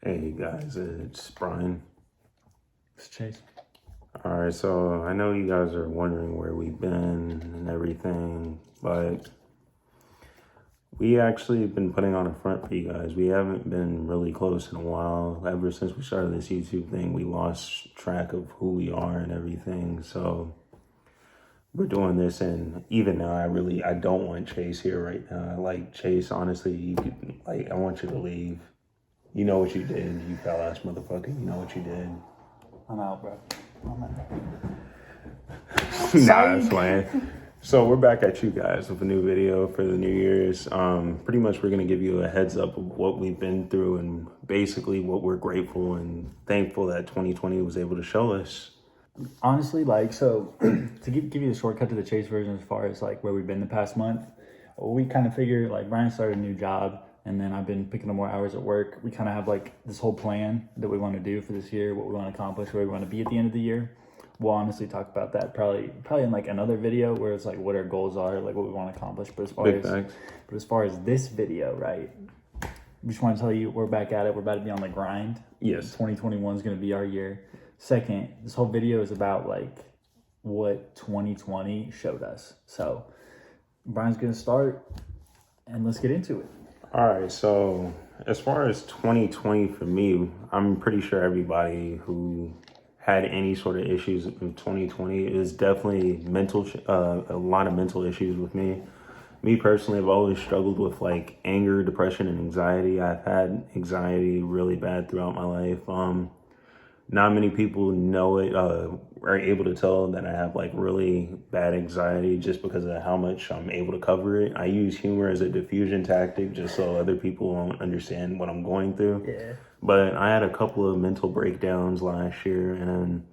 Hey guys, it's Brian. It's Chase. All right, so I know you guys are wondering where we've been and everything, but we actually have been putting on a front for you guys. We haven't been really close in a while. Ever since we started this YouTube thing, we lost track of who we are and everything. So we're doing this, and even now, I don't want Chase here right now. Like Chase, honestly, I want you to leave. You know what you did, you foul ass motherfucker. You know what you did. I'm out, bro. I'm out. Nah, it's fine. So we're back at you guys with a new video for the New Year's. Pretty much we're gonna give you a heads up of what we've been through and basically what we're grateful and thankful that 2020 was able to show us. Honestly, like, so to give you the shortcut to the Chase version as far as like where we've been the past month, we kind of figured like Brian started a new job and then I've been picking up more hours at work. We kind of have like this whole plan that we want to do for this year, what we want to accomplish, where we want to be at the end of the year. We'll honestly talk about that probably in like another video where it's like what our goals are, like what we want to accomplish. But as far as this video, right? We just want to tell you we're back at it. We're about to be on the grind. Yes. 2021 is going to be our year. Second, this whole video is about like what 2020 showed us. So Brian's going to start and let's get into it. All right, so as far as 2020 for me, I'm pretty sure everybody who had any sort of issues in 2020 is definitely a lot of mental issues with me. Me personally, I've always struggled with like anger, depression, and anxiety. I've had anxiety really bad throughout my life. Not many people know it, are able to tell that I have like really bad anxiety just because of how much I'm able to cover it. I use humor as a diffusion tactic just so other people won't understand what I'm going through. Yeah. But I had a couple of mental breakdowns last year, and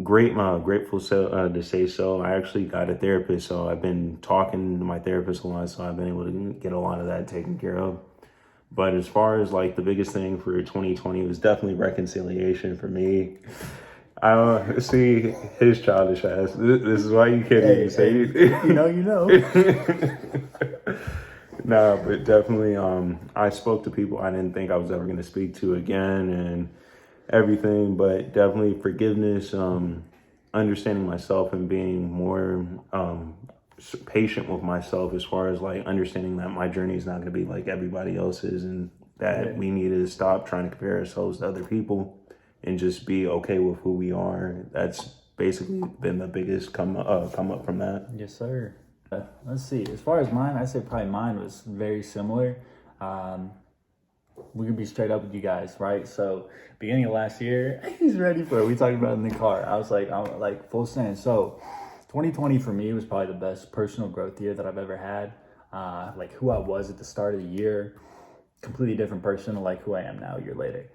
grateful to say so. I actually got a therapist, so I've been talking to my therapist a lot, so I've been able to get a lot of that taken care of. But as far as like the biggest thing for 2020 was definitely reconciliation for me. I don't see his childish ass. This is why you can't even say it. You know. Nah, but definitely, I spoke to people I didn't think I was ever going to speak to again and everything, but definitely forgiveness, understanding myself and being more patient with myself as far as like understanding that my journey is not going to be like everybody else's and that we need to stop trying to compare ourselves to other people and just be okay with who we are. That's basically been the biggest come up from that. Yes, sir. Let's see. As far as mine, I'd say probably mine was very similar. We could be straight up with you guys, right? So, beginning of last year, he's ready for it. We talked about it in the car. I'm like full send. So, 2020 for me was probably the best personal growth year that I've ever had. Like who I was at the start of the year, completely different person to like who I am now a year later.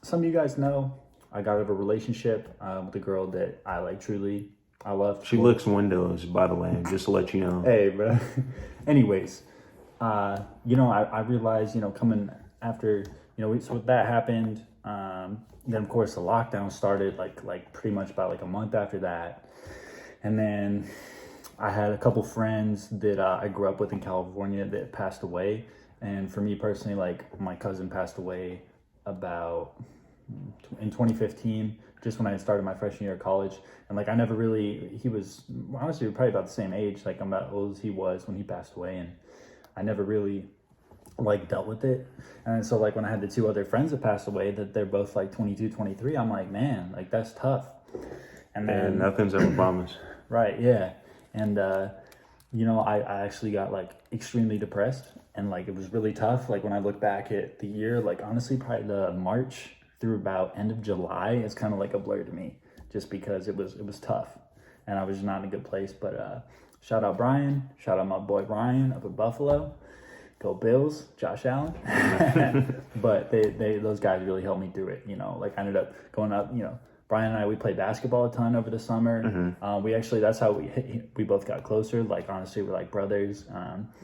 Some of you guys know I got out of a relationship with a girl that I like truly. I love. She licks windows, by the way, just to let you know. Hey, bro. Anyways, I realized, coming after, so that happened. Then of course the lockdown started like pretty much about like a month after that. And then I had a couple friends that I grew up with in California that passed away. And for me personally, like my cousin passed away about in 2015, just when I started my freshman year of college. And like he was honestly probably about the same age, like I'm about old as he was when he passed away. And I never really like dealt with it. And so like when I had the two other friends that passed away, that they're both like 22, 23, I'm like, man, like that's tough. And then nothing's ever promised. Right, yeah. And, I actually got, like, extremely depressed. And, like, it was really tough. Like, when I look back at the year, like, honestly, probably the March through about end of July is kind of like a blur to me. Just because it was tough. And I was not in a good place. But shout out Brian. Shout out my boy Ryan up at Buffalo. Go Bills. Josh Allen. But those guys really helped me through it, Like, I ended up going up, Brian and I, we played basketball a ton over the summer. Mm-hmm. That's how we both got closer. Like, honestly, we're like brothers.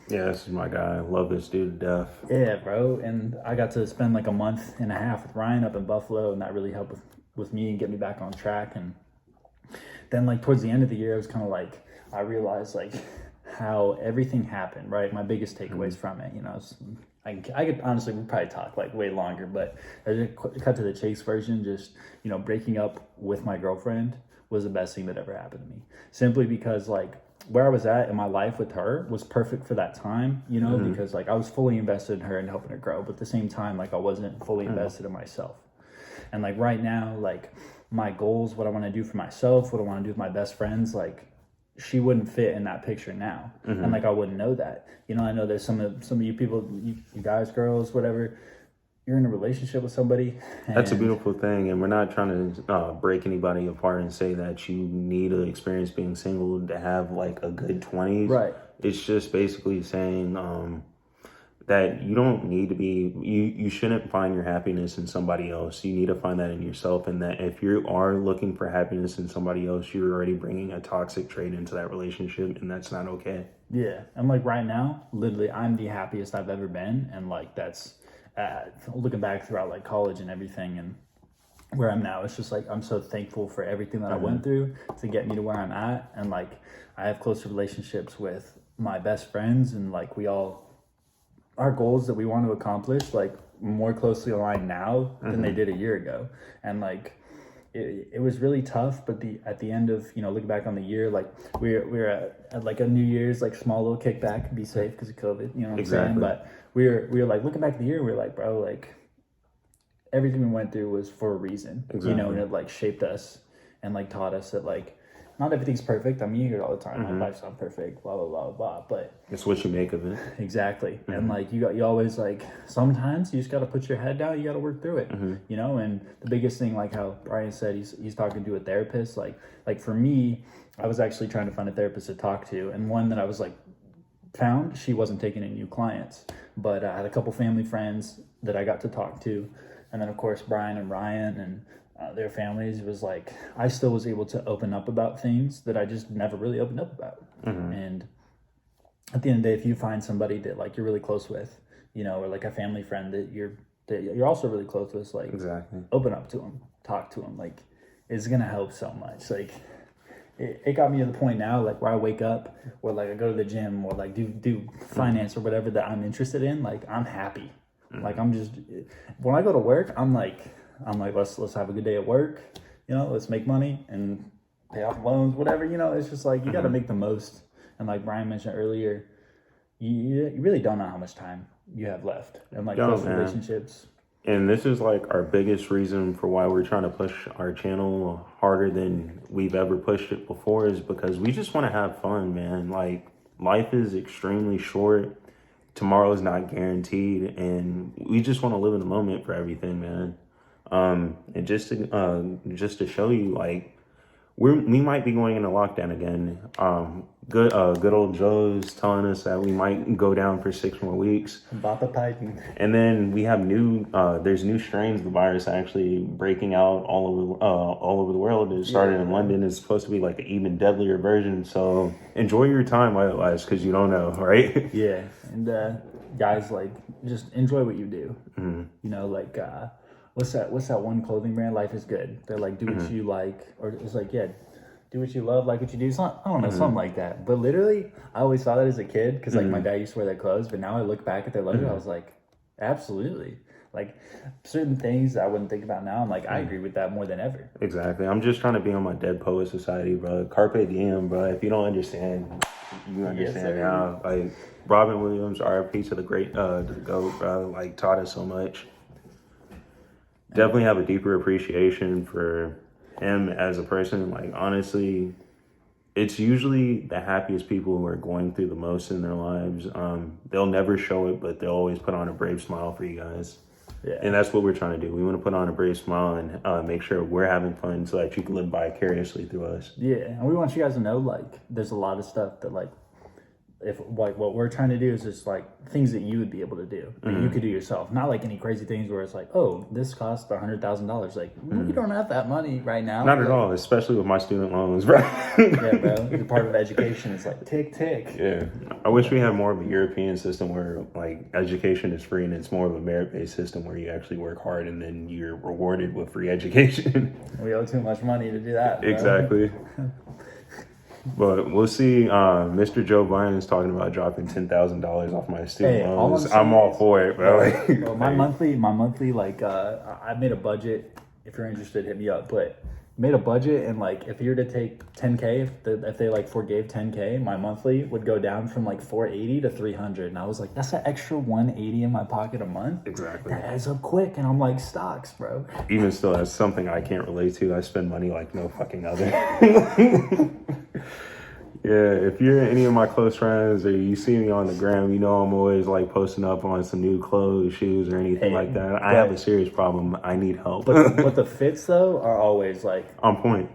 Yeah, this is my guy. I love this dude to death. Yeah, bro. And I got to spend like a month and a half with Ryan up in Buffalo, and that really helped with me and get me back on track. And then like towards the end of the year, it was kind of like, I realized like how everything happened, right? My biggest takeaways from it, you know, I could honestly, we probably talk like way longer, but I just cut to the chase version. Just, you know, breaking up with my girlfriend was the best thing that ever happened to me. Simply because like where I was at in my life with her was perfect for that time, you know, because like I was fully invested in her and helping her grow, but at the same time, like I wasn't fully invested in myself. And like right now, like my goals, what I want to do for myself, what I want to do with my best friends, like she wouldn't fit in that picture now. And like I wouldn't know that. You know, I know there's some of you people, you guys, girls, whatever, you're in a relationship with somebody. That's a beautiful thing, and we're not trying to break anybody apart and say that you need to experience being single to have like a good 20s. Right. It's just basically saying that you don't need to be, you shouldn't find your happiness in somebody else. You need to find that in yourself, and that if you are looking for happiness in somebody else, you're already bringing a toxic trait into that relationship, and that's not okay. Yeah. And like right now, literally, I'm the happiest I've ever been. And like that's looking back throughout like college and everything and where I'm now, it's just like I'm so thankful for everything that I went through to get me to where I'm at. And like I have closer relationships with my best friends, and like our goals that we want to accomplish like more closely aligned now than they did a year ago. And like it was really tough, but at the end of, you know, looking back on the year, like we're at like a New Year's like small little kickback, be safe because of COVID, you know what I'm saying? But we were like looking back at the year, we were like, bro, like everything we went through was for a reason. You know, and it like shaped us and like taught us that like not everything's perfect. I mean, you hear it all the time. My life's not perfect, blah, blah, blah, blah. But it's what you make of it. Exactly. And like you always like, sometimes you just got to put your head down. You got to work through it, you know? And the biggest thing, like how Brian said, he's talking to a therapist. Like for me, I was actually trying to find a therapist to talk to. And one that I was like found, she wasn't taking any new clients, but I had a couple family friends that I got to talk to. And then of course, Brian and Ryan and their families, was like I still was able to open up about things that I just never really opened up about. And at the end of the day, if you find somebody that like you're really close with, you know, or like a family friend that you're also really close with, like open up to them, talk to them, like it's gonna help so much. Like it got me to the point now, like where I wake up or like I go to the gym or like do finance or whatever that I'm interested in, like I'm happy. Like I'm just, when I go to work, I'm like let's have a good day at work, you know, let's make money and pay off loans, whatever, you know. It's just like you got to make the most. And like Brian mentioned earlier, you really don't know how much time you have left, and like those relationships. And this is like our biggest reason for why we're trying to push our channel harder than we've ever pushed it before, is because we just want to have fun, man. Like life is extremely short. Tomorrow is not guaranteed, and we just want to live in the moment for everything, man. And just to show you, like we might be going into lockdown again. Good old Joe's telling us that we might go down for 6 more weeks. And then we have there's new strains of the virus actually breaking out all over the world. It started in London. It's supposed to be like an even deadlier version. So enjoy your time while it lasts, because you don't know, right? Yeah, and guys, like just enjoy what you do. You know, like what's that one clothing brand? Life is Good. They're like, do what you like, or it's like, yeah, do what you love, like what you do. It's not, I don't know, something like that. But literally, I always thought that as a kid, because like my dad used to wear their clothes. But now I look back at their logo, I was like, absolutely. Like certain things that I wouldn't think about now, I'm like, I agree with that more than ever. Exactly. I'm just trying to be on my Dead Poet Society, bro. Carpe diem, bro. If you don't understand, you understand now. Like Robin Williams, RIP to the great, to the GOAT, bro. Like taught us so much. Definitely have a deeper appreciation for him as a person. Like honestly, it's usually the happiest people who are going through the most in their lives. They'll never show it, but they'll always put on a brave smile for you guys. Yeah. And that's what we're trying to do. We want to put on a brave smile and make sure we're having fun so that you can live vicariously through us. Yeah, and we want you guys to know, like, there's a lot of stuff that, like, if like what we're trying to do is just like things that you would be able to do that you could do yourself, not like any crazy things where it's like, oh, this costs $100,000. Like you don't have that money right now. Not at all, especially with my student loans, bro. Yeah, bro. The part of education is like tick. Yeah, I wish we had more of a European system where like education is free and it's more of a merit-based system where you actually work hard and then you're rewarded with free education. We owe too much money to do that, bro. Exactly. But we'll see. Mr. Joe Biden is talking about dropping $10,000 off my student Hey, all loans. I'm saying I'm all is- for it, bro. Well, my monthly, like, I made a budget. If you're interested, hit me up. But made a budget, and like, if you were to take 10K, if they like forgave 10K, my monthly would go down from like 480 to 300. And I was like, that's an extra 180 in my pocket a month. Exactly. That adds up quick. And I'm like, stocks, bro. Even still, that's something I can't relate to. I spend money like no fucking other. Yeah, if you're any of my close friends or you see me on the gram, you know I'm always like posting up on some new clothes, shoes, or anything Hey, like that. I have a serious problem. I need help. But the fits though are always like, On point.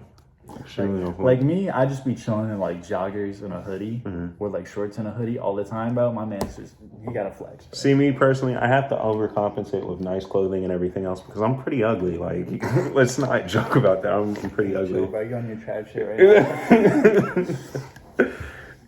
Extremely on point. like me, I just be chilling in like joggers and a hoodie or like shorts and a hoodie all the time, bro. My man's just, you gotta flex, bro. See, me personally, I have to overcompensate with nice clothing and everything else because I'm pretty ugly. Like, let's not joke about that. I'm pretty ugly. Chill, bro. You on your trap shit right now.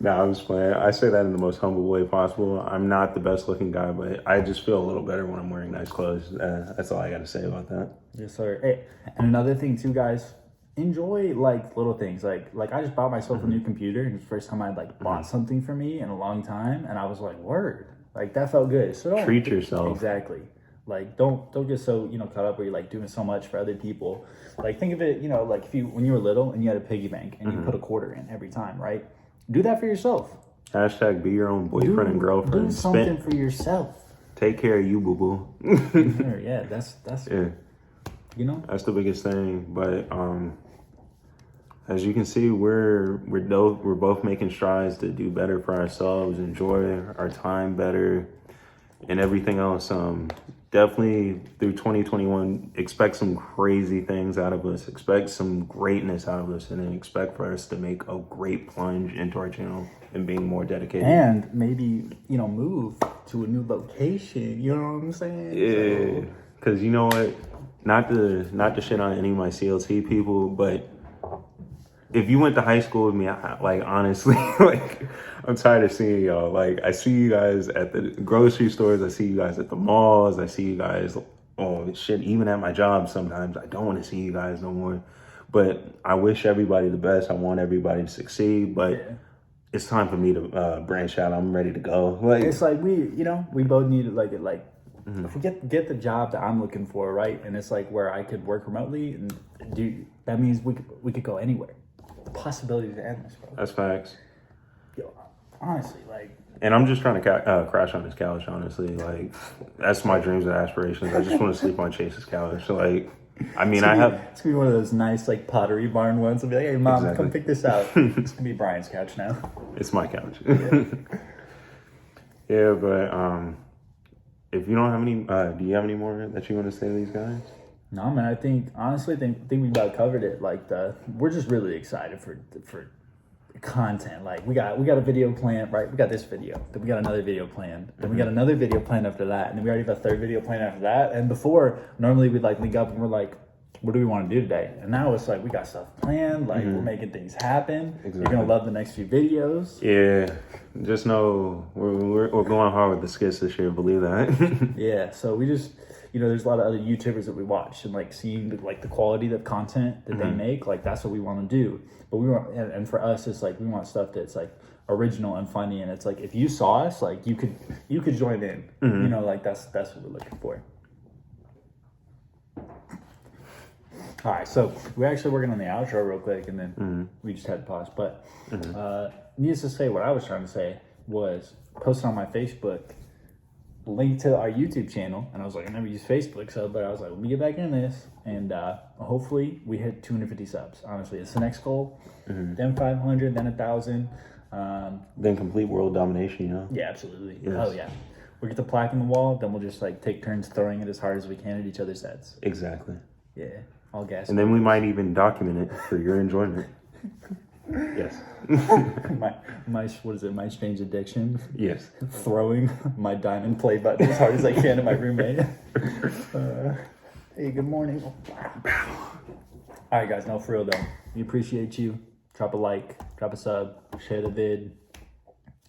Nah, I'm just playing. I say that in the most humble way possible. I'm not the best looking guy, but I just feel a little better when I'm wearing nice clothes. That's all I got to say about that. Yes, sir. Hey, and another thing too, guys, enjoy like little things. Like I just bought myself a new computer, and it's the first time I like bought something for me in a long time, and I was like, word, like that felt good. So don't Treat yourself. Exactly. Like don't get so caught up where you're like doing so much for other people. Like think of it, like if when you were little and you had a piggy bank and you put a quarter in every time, right? Do that for yourself. Hashtag be your own boyfriend and girlfriend. Do something for yourself. Take care of you, boo boo. Sure, yeah, that's Yeah, that's the biggest thing. But as you can see, we're both making strides to do better for ourselves, enjoy our time better, and everything else. Definitely through 2021, expect some crazy things out of us. Expect some greatness out of us, and then expect for us to make a great plunge into our channel and being more dedicated. and maybe move to a new location. You know what I'm saying? Yeah, because you know what? Not to shit on any of my CLT people, but if you went to high school with me, like honestly, like I'm tired of seeing y'all. Like I see you guys at the grocery stores, I see you guys at the malls, I see you guys. Oh shit! Even at my job, sometimes I don't want to see you guys no more. But I wish everybody the best. I want everybody to succeed, but it's time for me to branch out. I'm ready to go. Like It's like we both need if we get the job that I'm looking for, right? And it's like where I could work remotely and do that means we could go anywhere. The possibilities are endless, bro. that's facts. Yo, honestly, like And I'm just trying to crash on his couch, honestly. Like, that's my dreams and aspirations. I just want to sleep on Chase's couch. Like, I mean, I have... it's gonna be one of those nice like Pottery Barn ones. I'll be like, hey mom, Exactly. come pick this out. It's gonna be Brian's couch now. It's my couch. Yeah, but if you don't have any... do you have any more that you want to say to these guys? No, man. I think honestly, think we about covered it. Like we're just really excited for content. Like we got a video planned, right? We got this video, then we got another video planned, then we got another video planned after that, and then we already have a third video planned after that. And before, normally we'd like link up and we're like, what do we want to do today? And now it's like we got stuff planned. Like we're making things happen. Exactly. You're gonna love the next few videos. Yeah, just know we're going hard with the skits this year. Believe that. Yeah. So we just. There's a lot of other YouTubers that we watch and like seeing like the quality of content that they make. Like that's what we want to do. But we want, and for us, it's like we want stuff that's like original and funny. And it's like if you saw us, like you could join in. Like that's what we're looking for. All right, so we're actually working on the outro real quick, and then we just had to pause. But needless to say, what I was trying to say was posted on my Facebook. Link to our YouTube channel, and I was like, I never use Facebook, but I was like, let me get back in this, and hopefully we hit 250 subs. Honestly, it's the next goal. Then 500, then 1,000. Then complete world domination, Yeah, absolutely. Yes. Oh yeah, we get the plaque on the wall, then we'll just like take turns throwing it as hard as we can at each other's heads. Exactly. Yeah, all gas. And then we might even document it for your enjoyment. Yes. my what is it? My strange addiction. Yes. Throwing my diamond play button as hard as I can at my roommate. Hey, good morning. All right, guys. No, for real though. We appreciate you. Drop a like, drop a sub, share the vid,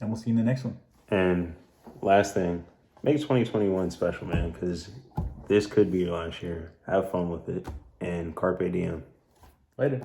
and we'll see you in the next one. And last thing, make 2021 special, man, because this could be your last year. Have fun with it, and carpe diem. Later.